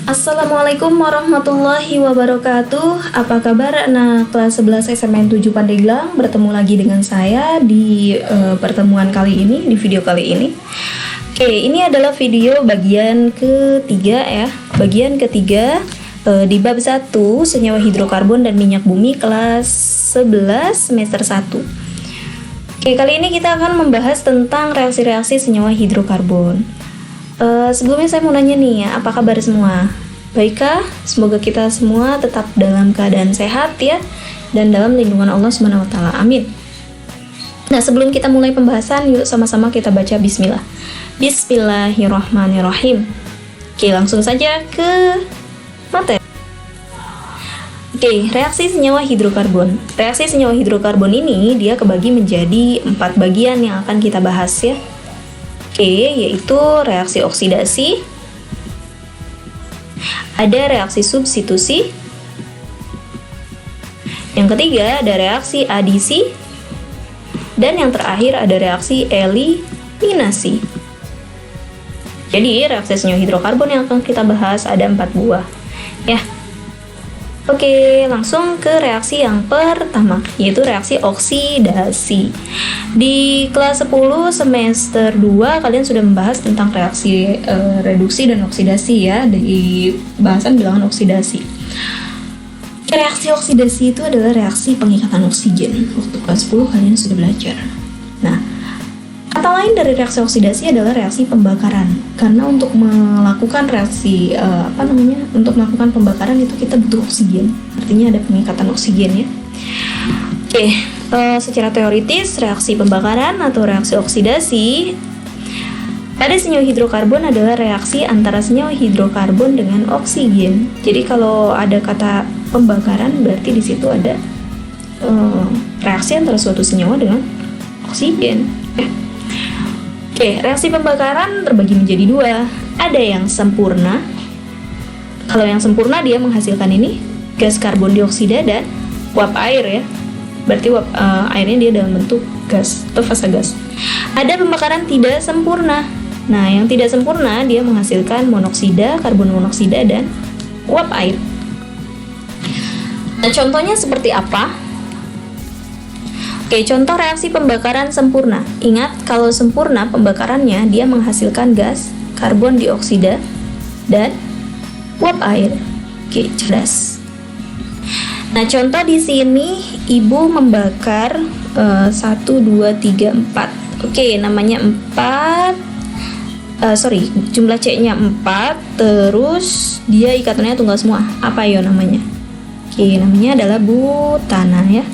Assalamualaikum warahmatullahi wabarakatuh. Apa kabar anak kelas 11 SMN 7 Pandeglang? Bertemu lagi dengan saya di pertemuan kali ini, di video kali ini. Oke, ini adalah video bagian ketiga ya. Bagian ketiga di bab 1 senyawa hidrokarbon dan minyak bumi kelas 11 semester 1. Oke, kali ini kita akan membahas tentang reaksi-reaksi senyawa hidrokarbon. Sebelumnya saya mau nanya nih ya, apa kabar semua? Baikkah? Semoga kita semua tetap dalam keadaan sehat ya, dan dalam lindungan Allah Subhanahu wa taala. Amin. Nah, sebelum kita mulai pembahasan, yuk sama-sama kita baca bismillah. Bismillahirrahmanirrahim. Oke, langsung saja ke materi. Oke, reaksi senyawa hidrokarbon. Reaksi senyawa hidrokarbon ini dia kebagi menjadi 4 bagian yang akan kita bahas ya. Yaitu reaksi oksidasi, ada reaksi substitusi, yang ketiga ada reaksi adisi, dan yang terakhir ada reaksi eliminasi. Jadi reaksi senyawa hidrokarbon yang akan kita bahas ada 4 buah ya. Oke, langsung ke reaksi yang pertama, yaitu reaksi oksidasi. Di kelas 10 semester 2 kalian sudah membahas tentang reaksi reduksi dan oksidasi ya, di bahasan bilangan oksidasi. Reaksi oksidasi itu adalah reaksi pengikatan oksigen. Waktu kelas 10 kalian sudah belajar. Nah, kata lain dari reaksi oksidasi adalah reaksi pembakaran. Karena untuk melakukan reaksi untuk melakukan pembakaran itu kita butuh oksigen. Artinya ada pengikatan oksigen ya. Secara teoritis reaksi pembakaran atau reaksi oksidasi pada senyawa hidrokarbon adalah reaksi antara senyawa hidrokarbon dengan oksigen. Jadi kalau ada kata pembakaran berarti di situ ada reaksi antara suatu senyawa dengan oksigen. Reaksi pembakaran terbagi menjadi 2. Ada yang sempurna. Kalau yang sempurna dia menghasilkan ini gas karbon dioksida dan uap air ya. Berarti uap airnya dia dalam bentuk gas atau fase gas. Ada pembakaran tidak sempurna. Nah, yang tidak sempurna dia menghasilkan monoksida, karbon monoksida dan uap air. Nah, contohnya seperti apa? Contoh reaksi pembakaran sempurna. Ingat, kalau sempurna pembakarannya dia menghasilkan gas karbon dioksida dan uap air. Cerdas. Nah, contoh di sini ibu membakar 1, 2, 3, 4. Namanya 4. Jumlah C-nya 4, terus dia ikatannya tunggal semua. Apa ya namanya? Namanya adalah butana ya.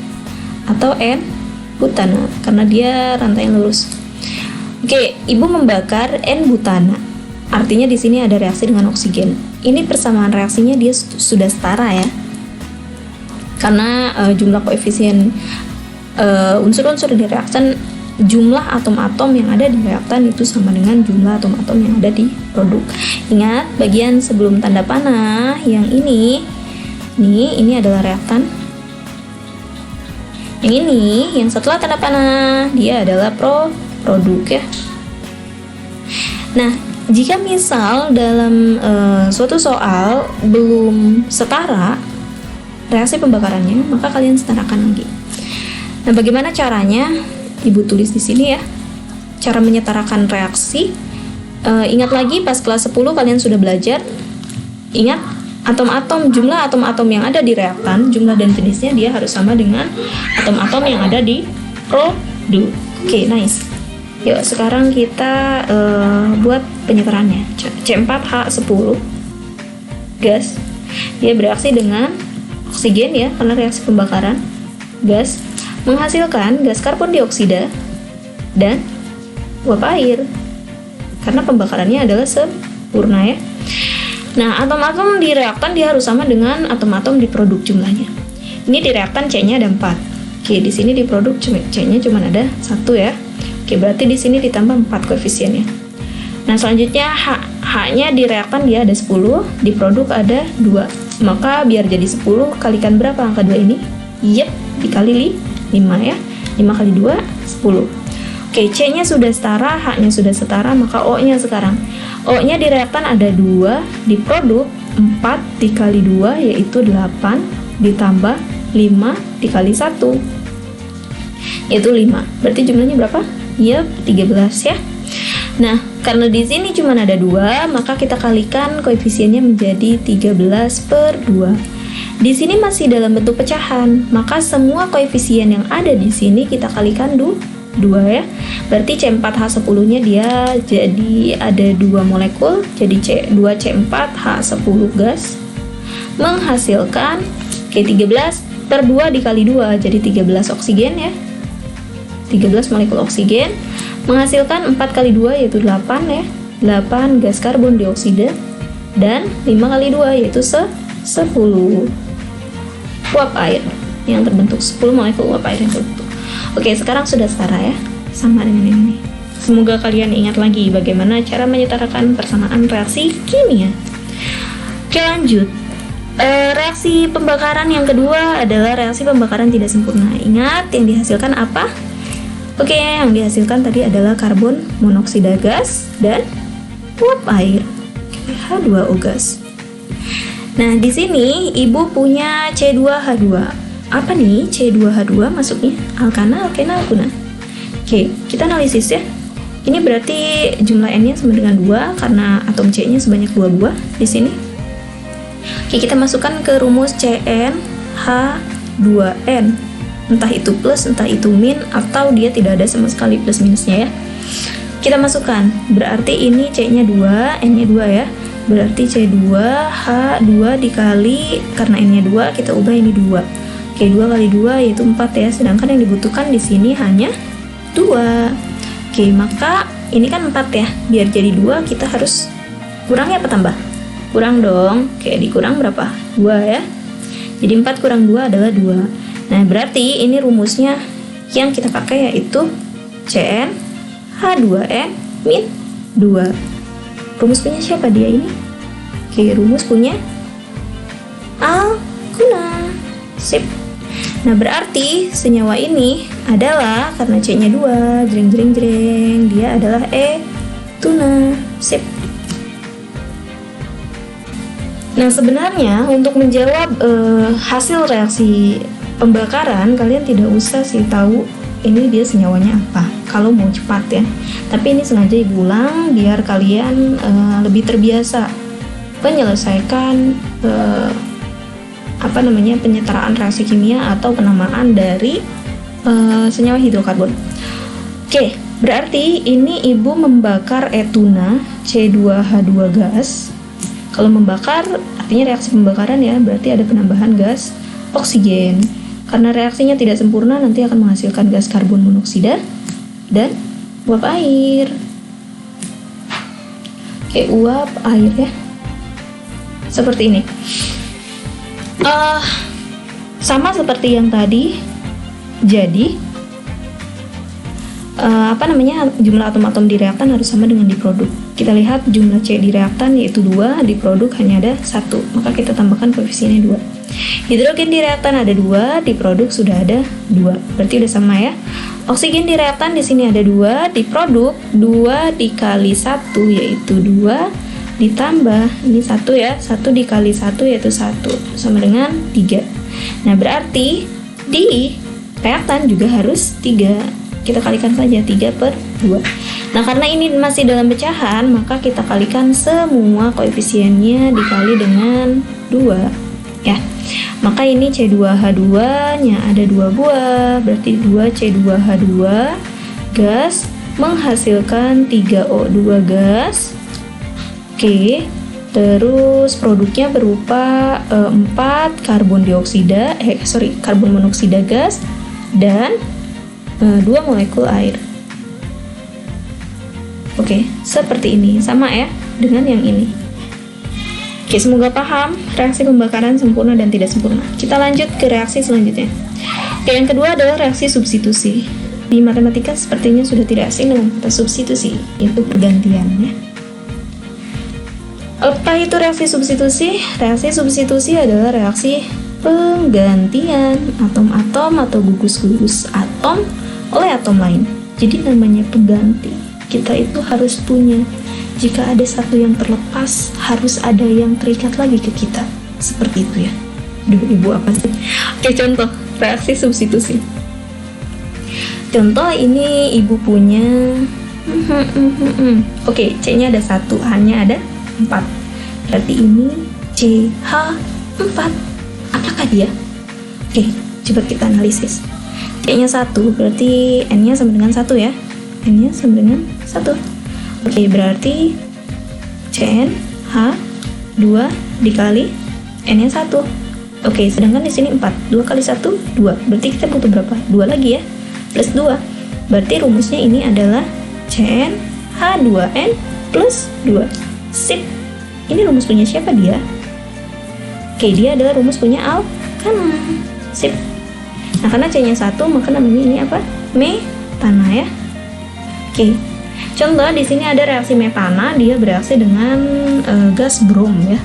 Atau N-butana karena dia rantainya lurus. Ibu membakar N-butana. Artinya di sini ada reaksi dengan oksigen. Ini persamaan reaksinya dia sudah setara ya. Karena jumlah koefisien unsur-unsur di reaktan, jumlah atom-atom yang ada di reaktan itu sama dengan jumlah atom-atom yang ada di produk. Ingat, bagian sebelum tanda panah yang ini adalah reaktan. Yang ini, yang setelah tanda panah, dia adalah produk ya. Nah, jika misal dalam suatu soal belum setara reaksi pembakarannya, maka kalian setarakan lagi. Nah, bagaimana caranya? Ibu tulis di sini ya. Cara menyetarakan reaksi. Ingat lagi pas kelas 10 kalian sudah belajar. Ingat, jumlah atom-atom yang ada di reaktan, jumlah dan jenisnya dia harus sama dengan atom-atom yang ada di produk. Nice. Yuk, sekarang kita buat penyetarannya. C4H10 gas, dia bereaksi dengan oksigen ya, karena reaksi pembakaran gas menghasilkan gas karbon dioksida dan uap air karena pembakarannya adalah sempurna ya. Nah, atom-atom di reaktan dia harus sama dengan atom-atom di produk jumlahnya. Ini di reaktan C-nya ada 4. Di sini di produk C-nya cuma ada 1 ya. Berarti di sini ditambah 4 koefisiennya. Nah, selanjutnya H-nya di reaktan dia ada 10, di produk ada 2. Maka biar jadi 10 kalikan berapa angka 2 ini? Dikali 5 ya. 5 kali 2, 10. C-nya sudah setara, H-nya sudah setara, maka O-nya sekarang. O-nya di reaktan ada 2, di produk 4 dikali 2 yaitu 8, ditambah 5 dikali 1 yaitu 5. Berarti jumlahnya berapa? Yap, 13 ya. Nah, karena di sini cuma ada 2, maka kita kalikan koefisiennya menjadi 13/2. Di sini masih dalam bentuk pecahan, maka semua koefisien yang ada di sini kita kalikan 2 ya. Berarti C4H10-nya dia jadi ada 2 molekul, jadi 2C4H10 gas menghasilkan 13/2 dikali 2, jadi 13 oksigen ya. 13 molekul oksigen menghasilkan 4 kali 2 yaitu 8 ya. 8 gas karbon dioksida dan 5 kali 2 yaitu 10 uap air yang terbentuk, 10 molekul uap air yang terbentuk. Oke, sekarang sudah setara ya, sama dengan ini. Semoga kalian ingat lagi bagaimana cara menyetarakan persamaan reaksi kimia. Oke, lanjut. Reaksi pembakaran yang kedua adalah reaksi pembakaran tidak sempurna. Ingat yang dihasilkan apa? Oke, yang dihasilkan tadi adalah karbon monoksida gas dan uap air, H2O gas. Nah, di sini Ibu punya C2H2. Apa nih C2H2 masuknya? Alkana, alkena, alkuna. Oke, kita analisis ya. Ini berarti jumlah N-nya sama dengan 2 karena atom C-nya sebanyak 2 buah di sini. Oke, kita masukkan ke rumus CnH2n. Entah itu plus, entah itu min, atau dia tidak ada sama sekali plus minusnya ya. Kita masukkan, berarti ini C-nya 2, N-nya 2 ya. Berarti C2H2 dikali, karena N-nya 2, kita ubah ini 2. Oke, 2 kali 2 yaitu 4 ya, sedangkan yang dibutuhkan di sini hanya 2. Oke, maka ini kan 4 ya, biar jadi 2 kita harus kurang ya apa tambah? Kurang dong. Oke, dikurang berapa? 2 ya. Jadi 4 kurang 2 adalah 2. Nah, berarti ini rumusnya yang kita pakai yaitu CnH2n min 2. Rumus punya siapa dia ini? Oke, rumus punya alkuna. Sip. Nah, berarti senyawa ini adalah karena C-nya 2, jreng, dia adalah etuna. Sip. Nah, sebenarnya untuk menjawab hasil reaksi pembakaran, kalian tidak usah sih tahu ini dia senyawanya apa kalau mau cepat ya. Tapi ini sengaja Ibu ulang biar kalian lebih terbiasa menyelesaikan penyetaraan reaksi kimia atau penamaan dari senyawa hidrokarbon. Oke, berarti ini Ibu membakar etuna C2H2 gas. Kalau membakar artinya reaksi pembakaran ya, berarti ada penambahan gas oksigen. Karena reaksinya tidak sempurna, nanti akan menghasilkan gas karbon monoksida dan uap air. Oke, uap air ya. Seperti ini. Sama seperti yang tadi. Jadi jumlah atom-atom di reaktan harus sama dengan di produk. Kita lihat jumlah C di reaktan yaitu 2, di produk hanya ada 1, maka kita tambahkan koefisiennya 2. Hidrogen di reaktan ada 2, di produk sudah ada 2, berarti udah sama ya. Oksigen di reaktan di sini ada 2, di produk 2 dikali 1 yaitu 2, ditambah ini 1 ya, 1 dikali 1 yaitu 1, sama dengan 3. Nah, berarti di reaktan juga harus 3. Kita kalikan saja 3/2. Nah, karena ini masih dalam pecahan, maka kita kalikan semua koefisiennya dikali dengan 2 ya. Maka ini C2H2 nya ada 2 buah, berarti 2C2H2 gas menghasilkan 3O2 gas. Oke, terus produknya berupa 4 karbon monoksida gas dan 2 molekul air. Oke, seperti ini, sama ya dengan yang ini. Oke, semoga paham reaksi pembakaran sempurna dan tidak sempurna. Kita lanjut ke reaksi selanjutnya. Oke, yang kedua adalah reaksi substitusi. Di matematika sepertinya sudah tidak asing dengan kata substitusi, yaitu pergantian ya. Apa itu reaksi substitusi? Reaksi substitusi adalah reaksi penggantian atom-atom atau gugus-gugus atom oleh atom lain. Jadi namanya pengganti. Kita itu harus punya jika ada satu yang terlepas, harus ada yang terikat lagi ke kita. Seperti itu ya. Duh, ibu apa sih? Oke, contoh reaksi substitusi. Contoh ini ibu punya oke, C-nya ada 1, H-nya ada 4. Berarti ini CH4. Apakah dia? Oke, coba kita analisis. C-nya 1, berarti N-nya sama dengan 1 ya. N-nya sama dengan 1. Oke, berarti CnH2 dikali N-nya 1. Oke, sedangkan di sini 4. 2 kali 1, 2. Berarti kita butuh berapa? 2 lagi ya. Plus 2. Berarti rumusnya ini adalah CnH2n plus 2. Sip. Ini rumus punya siapa dia? Oke, dia adalah rumus punya alkana. Sip. Nah, karena C-nya 1, maka namanya ini apa? Metana ya. Oke. Contoh di sini ada reaksi metana, dia bereaksi dengan gas brom ya.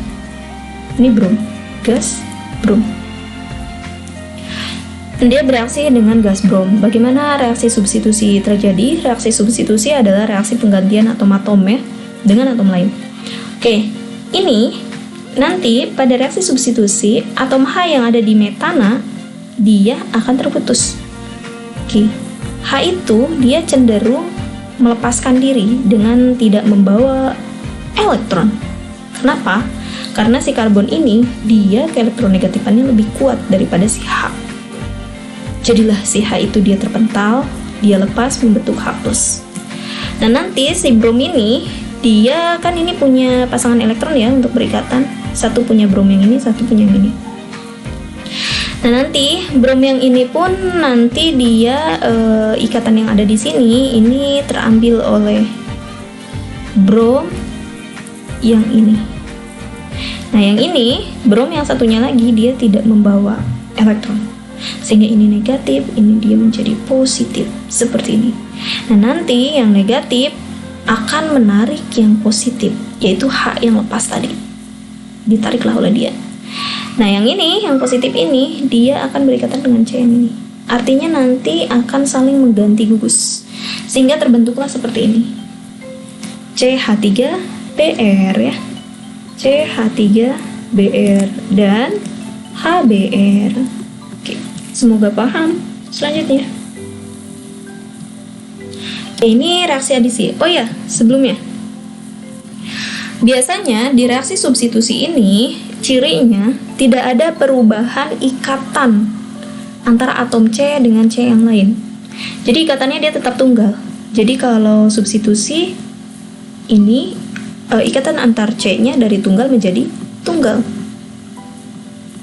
Ini brom. Gas brom. Dia bereaksi dengan gas brom. Bagaimana reaksi substitusi terjadi? Reaksi substitusi adalah reaksi penggantian atom-atom ya dengan atom lain. Oke, ini nanti pada reaksi substitusi atom H yang ada di metana dia akan terputus. Oke, H itu dia cenderung melepaskan diri dengan tidak membawa elektron. Kenapa? Karena si karbon ini dia keelektronegatifannya lebih kuat daripada si H. Jadilah si H itu dia terpental, dia lepas membentuk H+. Nah, nanti si brom ini dia kan ini punya pasangan elektron ya untuk berikatan. Satu punya brom yang ini, satu punya yang ini. Nah, nanti brom yang ini pun nanti dia ikatan yang ada di sini ini terambil oleh brom yang ini. Nah, yang ini brom yang satunya lagi dia tidak membawa elektron. Sehingga ini negatif, ini dia menjadi positif seperti ini. Nah, nanti yang negatif akan menarik yang positif, yaitu H yang lepas tadi. Ditariklah oleh dia. Nah, yang ini, yang positif ini, dia akan berikatan dengan C yang ini. Artinya nanti akan saling mengganti gugus. Sehingga terbentuklah seperti ini. CH3Br ya. CH3Br dan HBr. Oke, semoga paham. Selanjutnya. Oke, ini reaksi adisi. Oh ya, sebelumnya. Biasanya di reaksi substitusi ini cirinya tidak ada perubahan ikatan antara atom C dengan C yang lain. Jadi ikatannya dia tetap tunggal. Jadi kalau substitusi ini ikatan antar C-nya dari tunggal menjadi tunggal.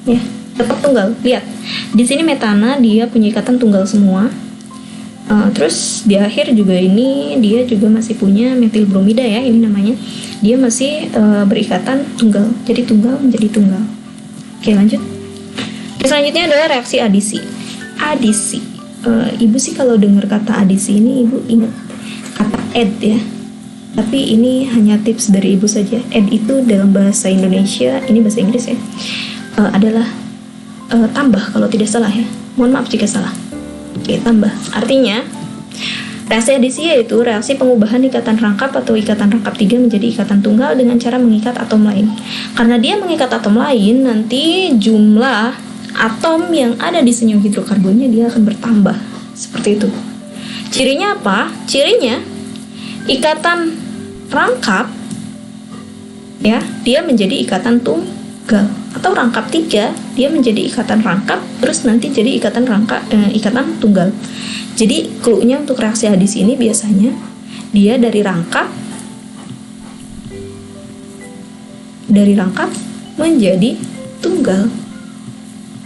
Ya, tetap tunggal. Lihat. Di sini metana dia punya ikatan tunggal semua. Terus di akhir juga ini dia juga masih punya metil bromida ya, ini namanya. Dia masih berikatan tunggal. Jadi tunggal menjadi tunggal. Oke, lanjut. Selanjutnya adalah reaksi adisi. Adisi. Ibu sih kalau dengar kata adisi ini ibu ingat kata add ya. Tapi ini hanya tips dari ibu saja. Add itu dalam bahasa Indonesia, ini bahasa Inggris ya, adalah tambah kalau tidak salah ya. Mohon maaf jika salah. Oke, tambah. Artinya reaksi adisi yaitu reaksi pengubahan ikatan rangkap atau ikatan rangkap 3 menjadi ikatan tunggal dengan cara mengikat atom lain. Karena dia mengikat atom lain, nanti jumlah atom yang ada di senyum hidrokarbonnya dia akan bertambah. Seperti itu. Cirinya apa? Cirinya ikatan rangkap ya, dia menjadi ikatan tunggal, atau rangkap 3 dia menjadi ikatan rangkap terus nanti jadi ikatan rangkap ikatan tunggal. Jadi clue-nya untuk reaksi adisi ini biasanya dia dari rangkap menjadi tunggal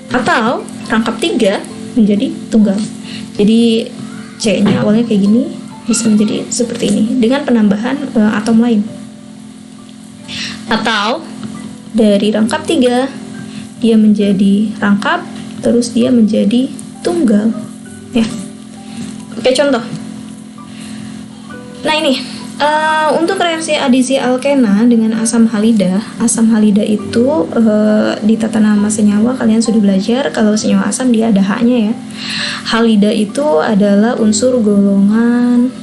atau rangkap 3 menjadi tunggal. Jadi C-nya awalnya kayak gini bisa menjadi seperti ini dengan penambahan atom lain. Atau dari rangkap 3 dia menjadi rangkap terus dia menjadi tunggal ya. Oke, contoh. Nah, ini untuk reaksi adisi alkena dengan asam halida. Asam halida itu di tata nama senyawa kalian sudah belajar kalau senyawa asam dia ada H-nya ya. Halida itu adalah unsur golongan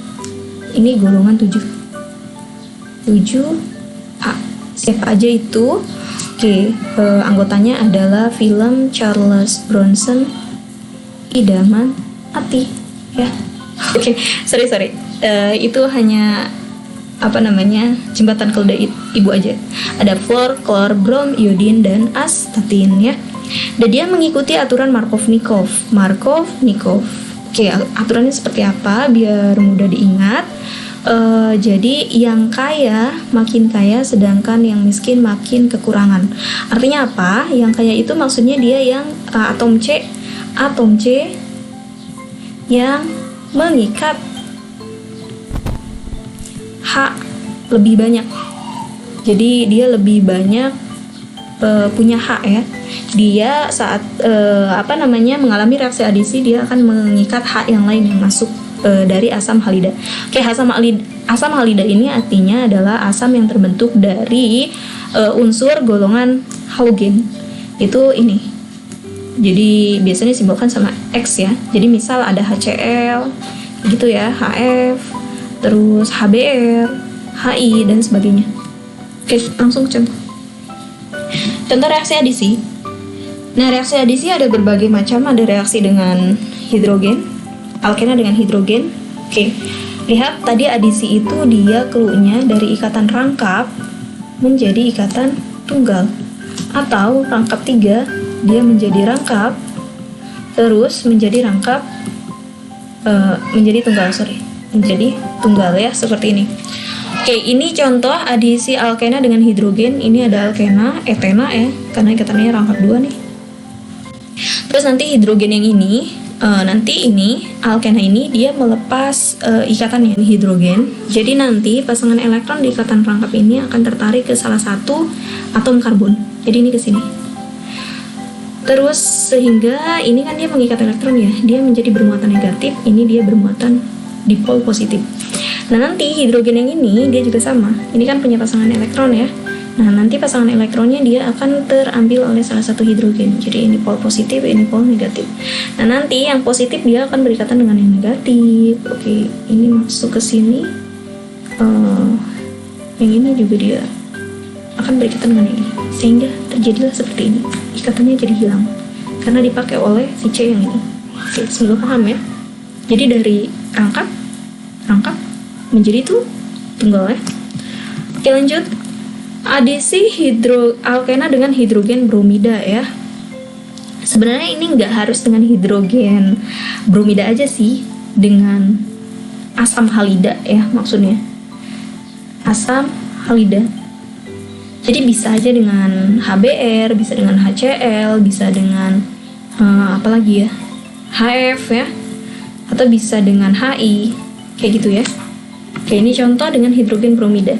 ini golongan 7. 7H. Siapa aja itu? Oke, anggotanya adalah film Charles Bronson, Idaman Ati, ya. Oke, sorry. Itu hanya jembatan keluarga ibu aja. Ada fluor, klor, brom, iodin, dan astatin, ya. Dan dia mengikuti aturan Markov-Nikov. Oke, aturannya seperti apa biar mudah diingat? Jadi yang kaya makin kaya, sedangkan yang miskin makin kekurangan. Artinya apa? Yang kaya itu maksudnya dia yang atom C yang mengikat H lebih banyak. Jadi dia lebih banyak punya H, ya. Dia saat mengalami reaksi adisi, dia akan mengikat H yang lain yang masuk dari asam halida. Oke, asam halida ini artinya adalah asam yang terbentuk dari unsur golongan halogen. Itu ini. Jadi biasanya disimbolkan sama X, ya. Jadi misal ada HCl gitu, ya, HF, terus HBr, HI, dan sebagainya. Oke, langsung contoh. Contoh reaksi adisi. Nah, reaksi adisi ada berbagai macam. Ada reaksi dengan hidrogen, alkena dengan hidrogen. Oke, lihat tadi adisi itu dia cluenya dari ikatan rangkap menjadi ikatan tunggal, atau rangkap 3 dia menjadi rangkap terus menjadi rangkap menjadi tunggal, ya, seperti ini. Oke, ini contoh adisi alkena dengan hidrogen. Ini ada alkena, etena, ya, karena ikatannya rangkap 2 nih. Terus nanti hidrogen yang ini, alkena ini dia melepas ikatannya, ini hidrogen. Jadi nanti pasangan elektron di ikatan rangkap ini akan tertarik ke salah satu atom karbon. Jadi ini ke sini. Terus sehingga ini kan dia mengikat elektron, ya, dia menjadi bermuatan negatif. Ini dia bermuatan dipol positif. Nah, nanti hidrogen yang ini dia juga sama. Ini kan punya pasangan elektron, ya. Nah, nanti pasangan elektronnya dia akan terambil oleh salah satu hidrogen. Jadi ini pol positif, ini pol negatif. Nah, nanti yang positif dia akan berikatan dengan yang negatif. Oke, ini masuk ke sini. Yang ini juga dia akan berikatan dengan ini. Sehingga terjadilah seperti ini. Ikatannya jadi hilang karena dipakai oleh si C yang ini. Oke, semoga paham, ya. Jadi dari rangkap menjadi itu tunggal, ya. Oke, lanjut. Adisi alkena dengan hidrogen bromida, ya. Sebenarnya ini nggak harus dengan hidrogen bromida aja sih, dengan asam halida, ya, maksudnya asam halida. Jadi bisa aja dengan HBr, bisa dengan HCl, bisa dengan apalagi, ya, HF, ya, atau bisa dengan HI, kayak gitu, ya. Oke, ini contoh dengan hidrogen bromida.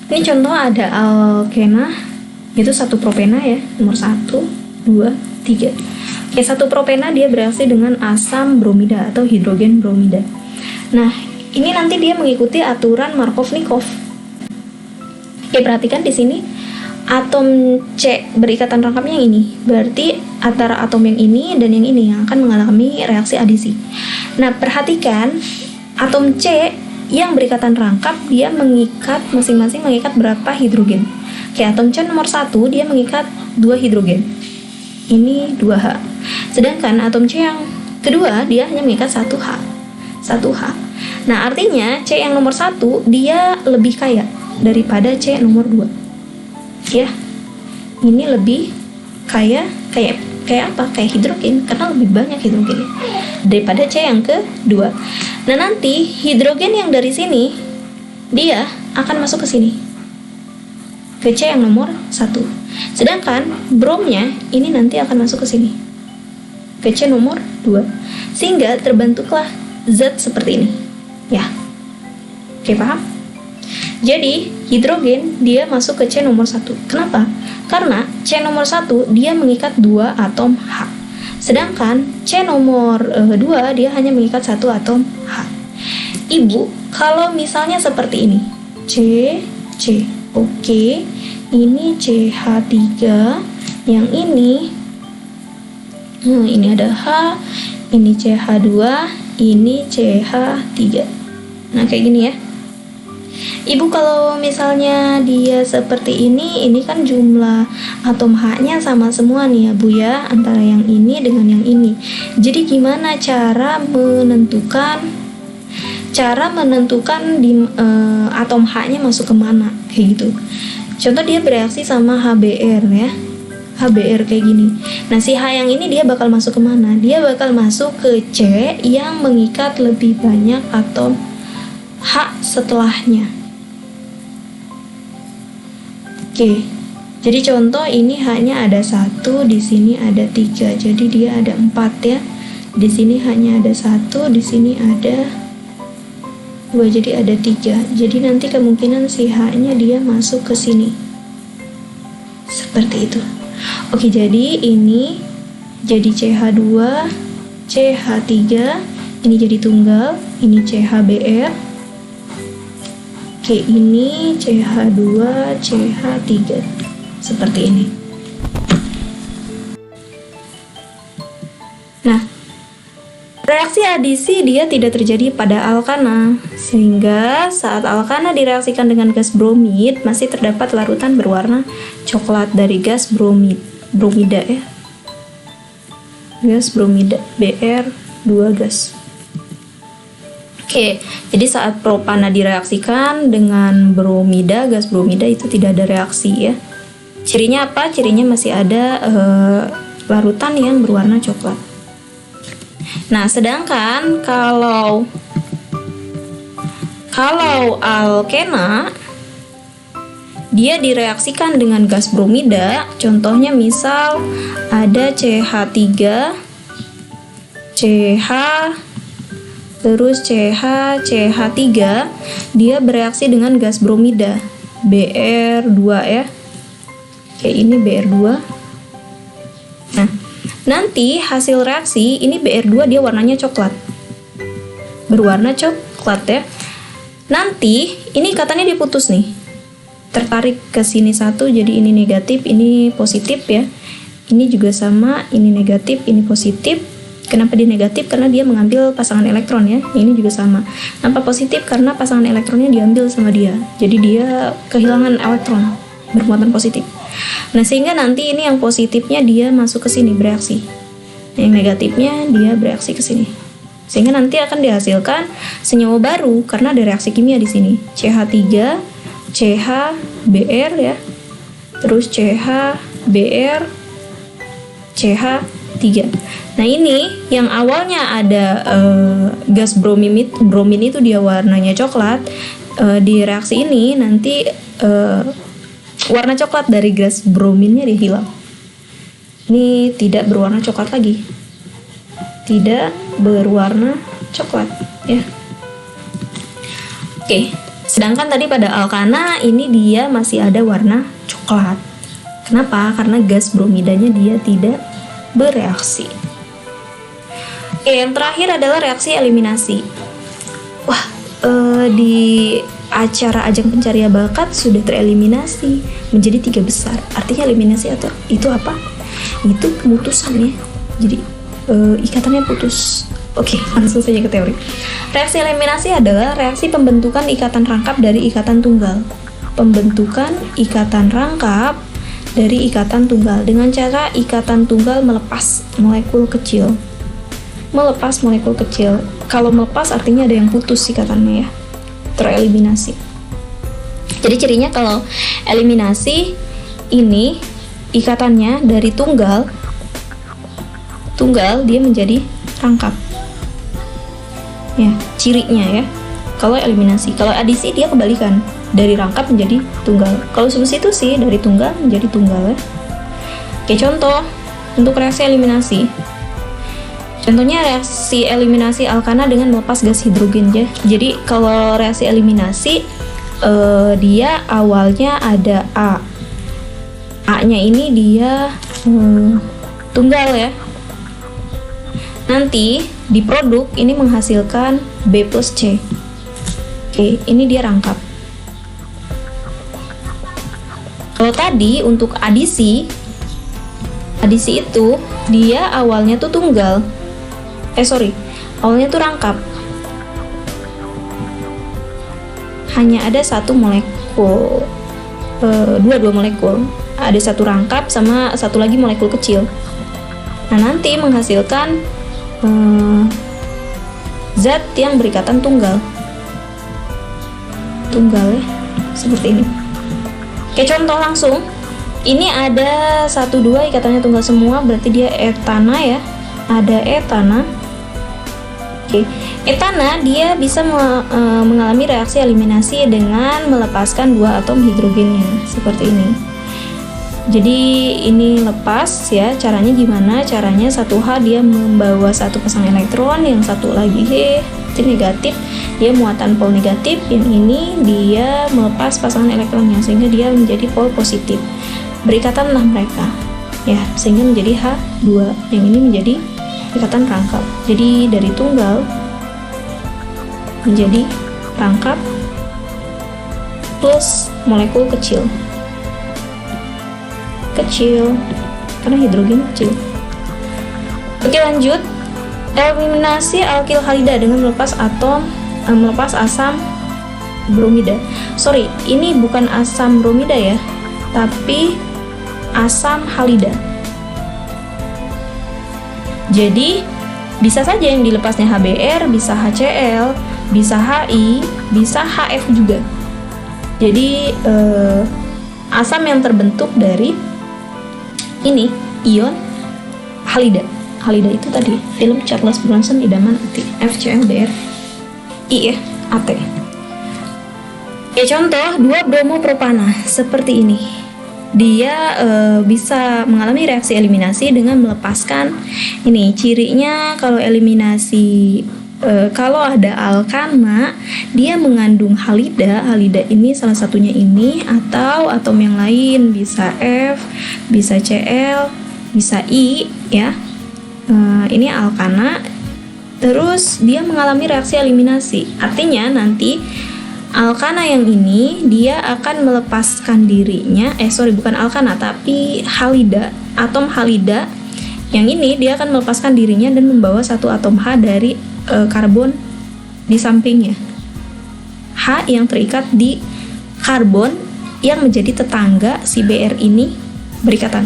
Ini contoh ada alkena, itu 1 propena, ya, nomor 1, 2, 3. Oke, 1 propena dia bereaksi dengan asam bromida atau hidrogen bromida. Nah, ini nanti dia mengikuti aturan Markov-Nikov. Oke, perhatikan di sini atom C berikatan rangkapnya yang ini. Berarti antara atom yang ini dan yang ini yang akan mengalami reaksi adisi. Nah, perhatikan atom C yang berikatan rangkap dia mengikat masing-masing mengikat berapa hidrogen. Oke, atom C nomor 1 dia mengikat 2 hidrogen. Ini 2H. Sedangkan atom C yang kedua dia hanya mengikat 1H. Nah, artinya C yang nomor 1 dia lebih kaya daripada C nomor 2. Ya. Ini lebih kaya kayak apa? Kayak hidrogen, karena lebih banyak hidrogennya daripada C yang kedua. Nah, nanti hidrogen yang dari sini dia akan masuk ke sini, ke C yang nomor 1. Sedangkan bromnya ini nanti akan masuk ke sini, ke C nomor 2. Sehingga terbentuklah zat seperti ini. Ya. Oke, paham? Jadi, hidrogen dia masuk ke C nomor 1. Kenapa? Karena C nomor 1 dia mengikat 2 atom H. Sedangkan C nomor 2 dia hanya mengikat 1 atom H. Ibu, kalau misalnya seperti ini, C. Oke, ini CH3, yang ini ada H, ini CH2, ini CH3. Nah, kayak gini, ya. Ibu, kalau misalnya dia seperti ini kan jumlah atom H-nya sama semua nih ya Bu ya, antara yang ini dengan yang ini. Jadi gimana cara menentukan di atom H-nya masuk kemana, kayak gitu. Contoh dia bereaksi sama HBr ya, HBr kayak gini. Nah si H yang ini dia bakal masuk kemana? Dia bakal masuk ke C yang mengikat lebih banyak atom H setelahnya. Oke, jadi contoh ini H-nya ada 1, di sini ada 3, jadi dia ada 4 ya. Di sini H-nya ada 1, di sini ada 2, jadi ada 3. Jadi nanti kemungkinan si H-nya dia masuk ke sini. Seperti itu. Oke, jadi ini jadi CH2, CH3, ini jadi tunggal, ini CHBr. Oke, ini CH2, CH3 seperti ini. Nah, reaksi adisi dia tidak terjadi pada alkana, sehingga saat alkana direaksikan dengan gas bromid masih terdapat larutan berwarna coklat dari gas bromida ya. Gas bromida, Br2 gas. Oke, jadi saat propana direaksikan dengan bromida, gas bromida itu tidak ada reaksi ya. Cirinya apa? Cirinya masih ada larutan yang berwarna coklat. Nah, sedangkan kalau alkena dia direaksikan dengan gas bromida, contohnya misal ada CH3, CH, terus CH3, dia bereaksi dengan gas bromida, Br2 ya. Kayak ini Br2. Nah, nanti hasil reaksi ini Br2 dia warnanya coklat. Berwarna coklat ya. Nanti ini katanya diputus nih. Tertarik ke sini satu, jadi ini negatif, ini positif ya. Ini juga sama, ini negatif, ini positif. Kenapa dia negatif? Karena dia mengambil pasangan elektron ya. Ini juga sama. Kenapa positif? Karena pasangan elektronnya diambil sama dia. Jadi dia kehilangan elektron bermuatan positif. Nah, sehingga nanti ini yang positifnya dia masuk ke sini bereaksi. Yang negatifnya dia bereaksi ke sini. Sehingga nanti akan dihasilkan senyawa baru karena ada reaksi kimia di sini. CH3, CHBr ya. Terus CHBr, CH3. Nah, ini yang awalnya ada gas bromin itu dia warnanya coklat, di reaksi ini nanti warna coklat dari gas brominnya dia hilang. Ini tidak berwarna coklat lagi, tidak berwarna coklat ya. Oke, sedangkan tadi pada alkana ini dia masih ada warna coklat. Kenapa? Karena gas bromidanya dia tidak bereaksi. Oke, yang terakhir adalah reaksi eliminasi. Wah, di acara ajang pencarian bakat sudah tereliminasi menjadi 3 besar. Artinya eliminasi atau itu apa? Itu pemutusan ya. Jadi ikatannya putus. Oke, langsung saja ke teori. Reaksi eliminasi adalah reaksi pembentukan ikatan rangkap dari ikatan tunggal. Pembentukan ikatan rangkap dari ikatan tunggal dengan cara ikatan tunggal melepas molekul kecil. Kalau melepas artinya ada yang putus ikatannya ya, tereliminasi. Jadi cirinya kalau eliminasi ini ikatannya dari tunggal dia menjadi rangkap ya, cirinya ya. Kalau eliminasi, kalau adisi dia kebalikan, dari rangkap menjadi tunggal. Kalau substitusi dari tunggal menjadi tunggal ya. Oke, contoh untuk reaksi eliminasi. Contohnya reaksi eliminasi alkana dengan melepas gas hidrogen ya. Jadi kalau reaksi eliminasi dia awalnya ada A. A-nya ini dia tunggal ya. Nanti di produk ini menghasilkan B plus C. Oke, ini dia rangkap. Kalau tadi untuk adisi itu dia awalnya tuh tunggal. Awalnya tuh rangkap. hanya ada satu molekul, dua molekul, ada satu rangkap sama satu lagi molekul kecil. Nah, nanti menghasilkan zat yang berikatan tunggal ya, seperti ini. Oke, contoh langsung. Ini ada 1-2 ikatannya tunggal semua, berarti dia etana ya. Ada etana. Oke, etana dia bisa mengalami reaksi eliminasi dengan melepaskan 2 atom hidrogennya, seperti ini. Jadi ini lepas ya, caranya gimana? Caranya 1H dia membawa satu pasang elektron, yang satu lagi negatif, dia muatan pol negatif, yang ini dia melepas pasangan elektronnya sehingga dia menjadi pol positif. Berikatanlah mereka ya, sehingga menjadi H2, yang ini menjadi ikatan rangkap. Jadi dari tunggal menjadi rangkap plus molekul kecil karena hidrogen kecil. Oke, lanjut. Eliminasi alkil halida dengan melepas asam bromida. Sorry, ini bukan asam bromida ya, tapi asam halida. Jadi bisa saja yang dilepasnya HBr, bisa HCl, bisa HI, bisa HF juga. Jadi asam yang terbentuk dari ini ion halida. Halida itu tadi film Charles Bronson Idaman FClBr I ya, AT. Contoh 2-bromopropana seperti ini. Dia bisa mengalami reaksi eliminasi dengan melepaskan ini. Cirinya kalau eliminasi kalau ada alkana, dia mengandung halida. Halida ini salah satunya ini, atau atom yang lain, bisa F, bisa Cl, bisa I ya. Ini alkana. Terus dia mengalami reaksi eliminasi. Artinya nanti alkana yang ini dia akan melepaskan dirinya, bukan alkana tapi halida, atom halida. Yang ini dia akan melepaskan dirinya dan membawa satu atom H dari karbon di sampingnya. H yang terikat di karbon yang menjadi tetangga si Br ini berikatan.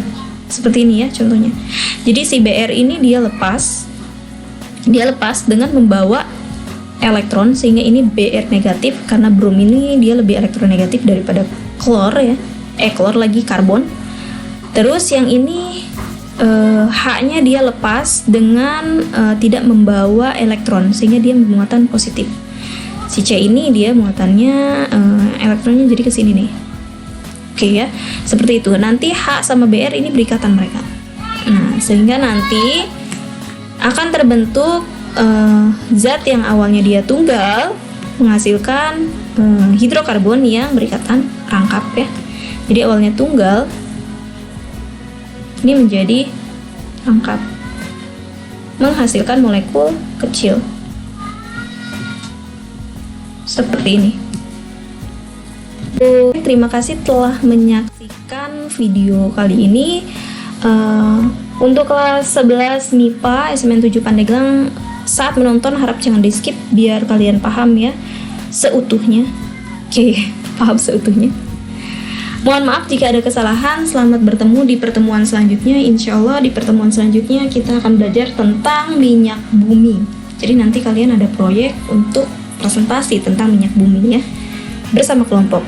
Seperti ini ya contohnya. Jadi si Br ini dia lepas dengan membawa elektron, sehingga ini Br negatif karena brom ini dia lebih elektronegatif daripada klor ya. Klor lagi karbon. Terus yang ini H-nya dia lepas dengan tidak membawa elektron, sehingga dia muatan positif. Si C ini dia muatannya elektronnya jadi ke sini nih. Oke ya, seperti itu. Nanti H sama Br ini berikatan mereka. Nah, sehingga nanti akan terbentuk zat yang awalnya dia tunggal menghasilkan hidrokarbon yang berikatan rangkap ya. Jadi awalnya tunggal, ini menjadi rangkap, menghasilkan molekul kecil seperti ini. Terima kasih telah menyaksikan video kali ini. Untuk kelas 11 MIPA SMN 7 Pandeglang, saat menonton harap jangan di skip biar kalian paham ya seutuhnya. Oke, paham seutuhnya. Mohon maaf jika ada kesalahan. Selamat bertemu di pertemuan selanjutnya. Insya Allah di pertemuan selanjutnya kita akan belajar tentang minyak bumi. Jadi nanti kalian ada proyek untuk presentasi tentang minyak bumi ya, bersama kelompok.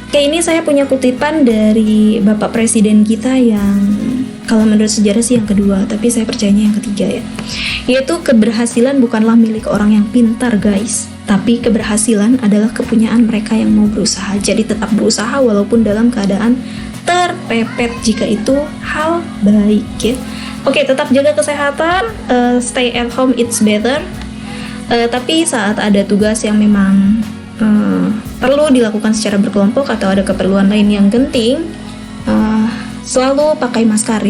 Oke, ini saya punya kutipan dari Bapak Presiden kita yang kalau menurut sejarah sih yang kedua, tapi saya percayanya yang ketiga ya. Yaitu keberhasilan bukanlah milik orang yang pintar guys, tapi keberhasilan adalah kepunyaan mereka yang mau berusaha. Jadi tetap berusaha walaupun dalam keadaan terpepet jika itu hal baik ya. Oke, tetap jaga kesehatan, stay at home it's better. Tapi saat ada tugas yang memang perlu dilakukan secara berkelompok atau ada keperluan lain yang genting, selalu pakai masker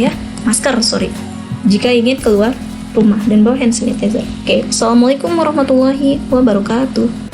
jika ingin keluar rumah, dan bawa hand sanitizer. Oke, assalamualaikum warahmatullahi wabarakatuh.